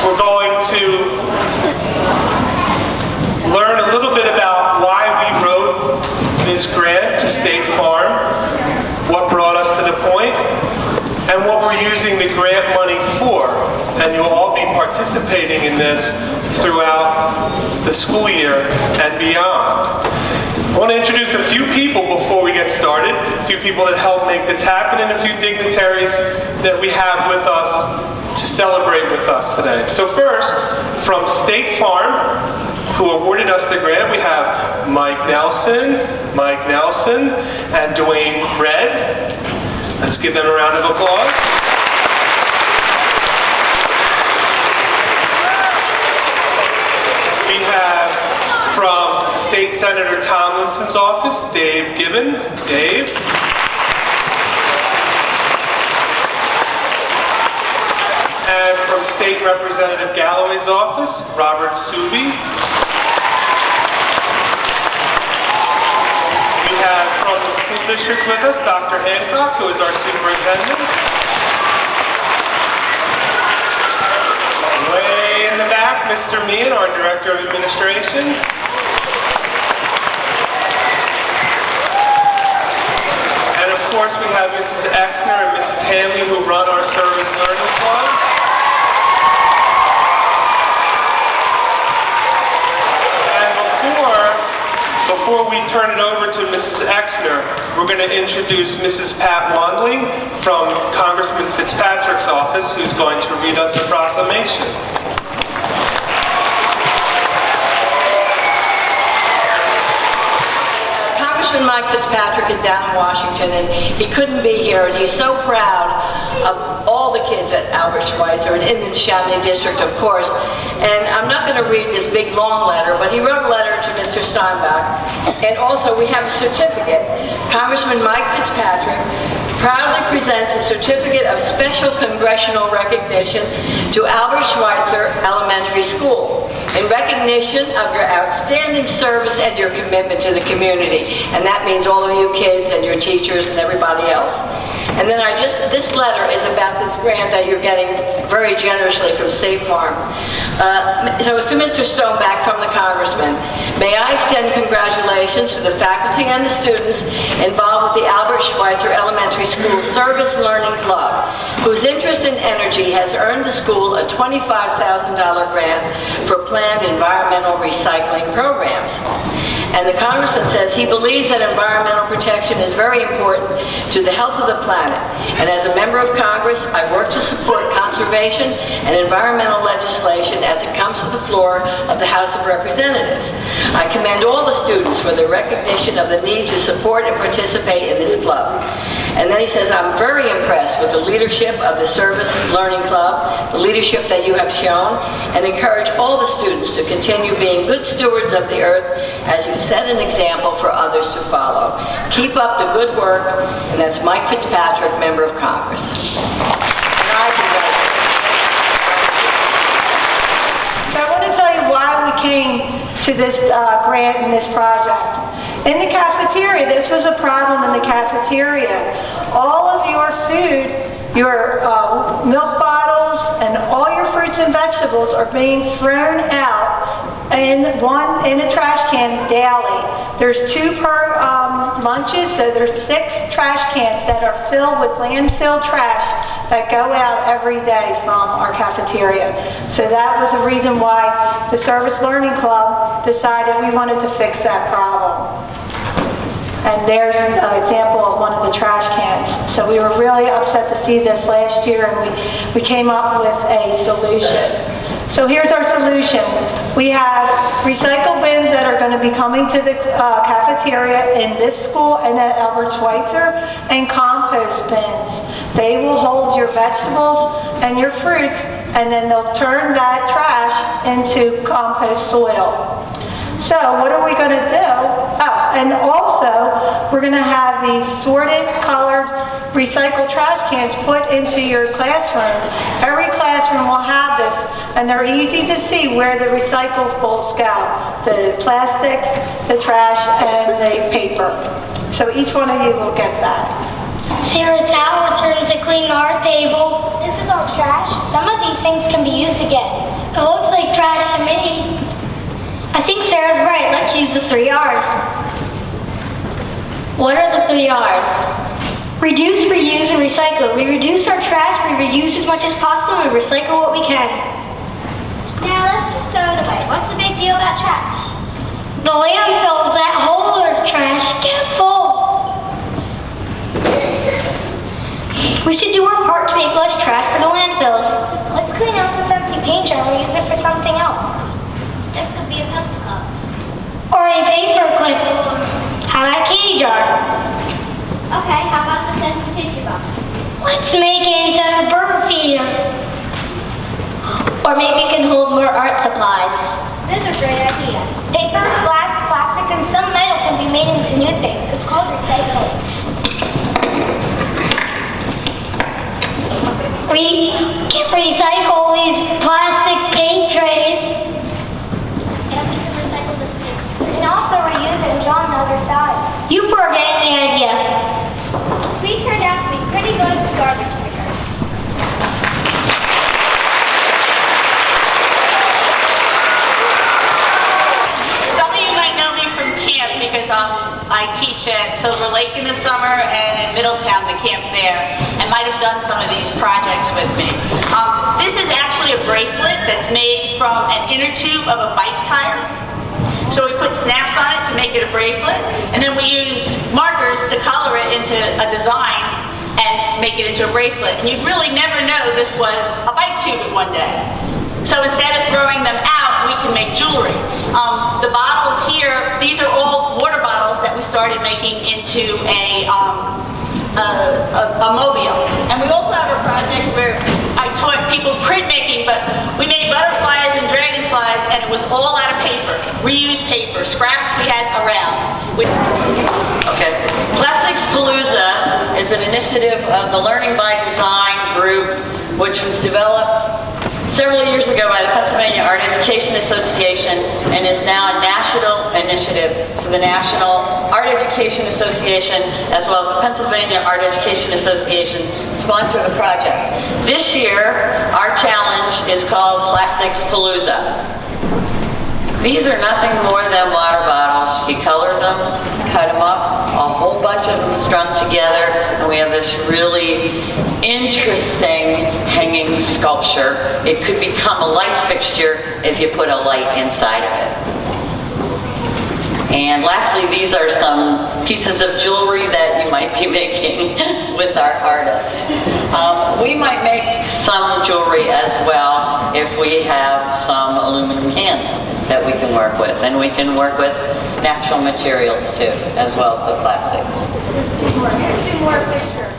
we're going to learn a little bit about why we wrote this grant to State Farm, what brought us to the point, and what we're using the grant money for. And you'll all be participating in this throughout the school year and beyond. I want to introduce a few people before we get started, a few people that helped make this happen, and a few dignitaries that we have with us to celebrate with us today. So first, from State Farm, who awarded us the grant, we have Mike Nelson, and Dwayne Red. Let's give them a round of applause. We have from State Senator Tomlinson's office, Dave Gibbon. Dave. And from State Representative Galloway's office, Robert Suby. We have from the school district with us, Dr. Hancock, who is our superintendent. Way in the back, Mr. Meehan, our director of administration. And of course, we have Mrs. Exner and Mrs. Hanley, who run our service learning club. Before we turn it over to Mrs. Exner, we're going to introduce Mrs. Pat Wandling from Congressman Fitzpatrick's office, who's going to read us a proclamation. Congressman Mike Fitzpatrick is down in Washington, and he couldn't be here, and he's so proud of all the kids at Albert Schweitzer and in the Chamonix district, of course. And I'm not going to read this big long letter, but he wrote a letter to Mr. Steinbach. And also we have a certificate. Congressman Mike Fitzpatrick proudly presents a certificate of special congressional recognition to Albert Schweitzer Elementary School in recognition of your outstanding service and your commitment to the community. And that means all of you kids and your teachers and everybody else. And then this letter is about this grant that you're getting very generously from State Farm. So it's to Mr. Stoneback from the Congressman. May I extend congratulations to the faculty and the students involved with the Albert Schweitzer Elementary School Service Learning Club, whose interest and energy has earned the school a $25,000 grant for planned environmental recycling programs. And the Congressman says he believes that environmental protection is very important to the health of the planet. And as a member of Congress, I work to support conservation and environmental legislation as it comes to the floor of the House of Representatives. I commend all the students for their recognition of the need to support and participate in this club. And then he says, I'm very impressed with the leadership of the Service Learning Club, the leadership that you have shown, and encourage all the students to continue being good stewards of the earth as you set an example for others to follow. Keep up the good work, and that's Mike Fitzpatrick, Member of Congress. And I congratulate you. So I want to tell you why we came to this grant and this project. In the cafeteria, this was a problem in the cafeteria. All of your food, your milk bottles, and all your fruits and vegetables are being thrown out in a trash can daily. There's 2 per lunches, so there's 6 trash cans that are filled with landfill trash that go out every day from our cafeteria. So that was the reason why the Service Learning Club decided we wanted to fix that problem. And there's an example of one of the trash cans. So we were really upset to see this last year, and we came up with a solution. So here's our solution. We have recycle bins that are going to be coming to the cafeteria in this school and at Albert Schweitzer, and compost bins. They will hold your vegetables and your fruits, and then they'll turn that trash into compost soil. So what are we going to do? Oh, and also we're going to have these sorted, colored, recycled trash cans put into your classroom. Every classroom will have this, and they're easy to see where the recyclables go. The plastics, the trash, and the paper. So each one of you will get that. Sarah, it's our turn to clean our table. This is all trash. Some of these things can be used again. think Sarah's right. Let's use the 3 R's. What are the 3 R's? Reduce, reuse, and recycle. We reduce our trash, we reuse as much as possible, and we recycle what we can. Now let's just throw it away. What's the big deal about trash? The landfills that hold our trash get full. We should do our part to make less trash for the landfills. Let's clean out this empty paint jar and use it for something else. It could be a pencil cup. Or a paper clip. How about a candy jar? Okay, how about the scented tissue box? Let's make it into a bird feeder. Or maybe it can hold more art supplies. Those are great ideas. Paper, glass, plastic, and some metal can be made into new things. It's called recycling. We can recycle these plastic paint trays. And we can recycle this paper. We can also reuse it and draw on the other side. You poor getting the idea. We turned out to be pretty good garbage pickers. Some of you might know me from camp because I teach at Silver Lake in the summer and in Middletown, the camp there, and might have done some of these projects with me. This is actually a bracelet that's made from an inner tube of a bike tire. So we put snaps on it to make it a bracelet, and then we use markers to color it into a design and make it into a bracelet. And you'd really never know this was a bike tube one day. So instead of throwing them out, we can make jewelry. The bottles here, these are all water bottles that we started making into a mobile. And we also have a project where I taught people printmaking, but we made butterflies and dragonflies, and it was all out of paper, reused paper, scraps we had around. Okay. Plastics Palooza is an initiative of the Learning by Design group, which was developed several years ago by the Pennsylvania Art Education Association and is now a national initiative. So the National Art Education Association as well as the Pennsylvania Art Education Association sponsor the project. This year, our challenge is called Plastics Palooza. These are nothing more than water bottles. You color them, cut them up, a whole bunch of them strung together, and we have this really interesting hanging sculpture. It could become a light fixture if you put a light inside of it. And lastly, these are some pieces of jewelry that you might be making with our artist. We might make some jewelry as well if we have some aluminum cans that we can work with. And we can work with natural materials too, as well as the plastics. Here's 2 more pictures.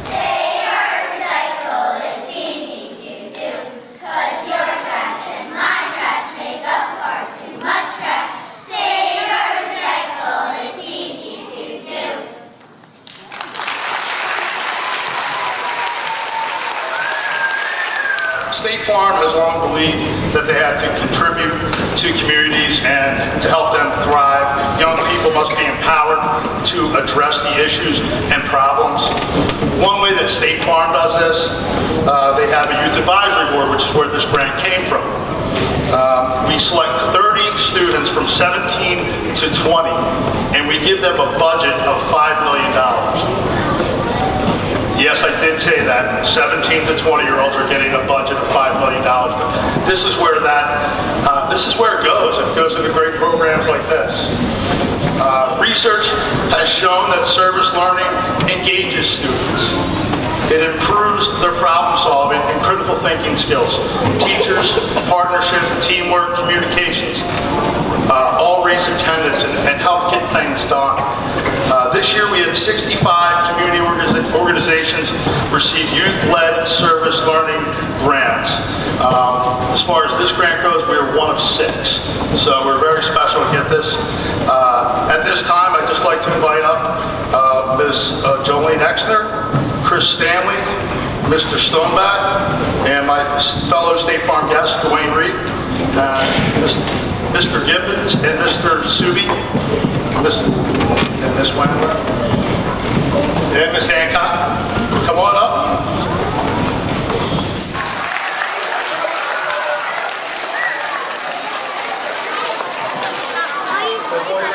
State Farm has long believed that they had to contribute to communities and to help them thrive. Young people must be empowered to address the issues and problems. One way that State Farm does this, they have a youth advisory board, which is where this grant came from. We select 30 students from 17 to 20, and we give them a budget of $5 million. Yes, I did say that 17 to 20-year-olds are getting a budget of $5 million. But this is where it goes. It goes into great programs like this. Research has shown that service learning engages students. It improves their problem solving and critical thinking skills. Teachers, partnership, teamwork, communications, all raise attendance and help get things done. This year we had 65 community organizations receive youth-led service learning grants. As far as this grant goes, we are one of 6. So we're very special to get this. At this time, I'd just like to invite up Ms. Jolene Exner, Chris Stanley, Mr. Stoneback, and my fellow State Farm guest, Dwayne Reed, Mr. Gibbons, and Mr. Subi, and Ms. Wendler, and Ms. Hancock. Come on up. My boy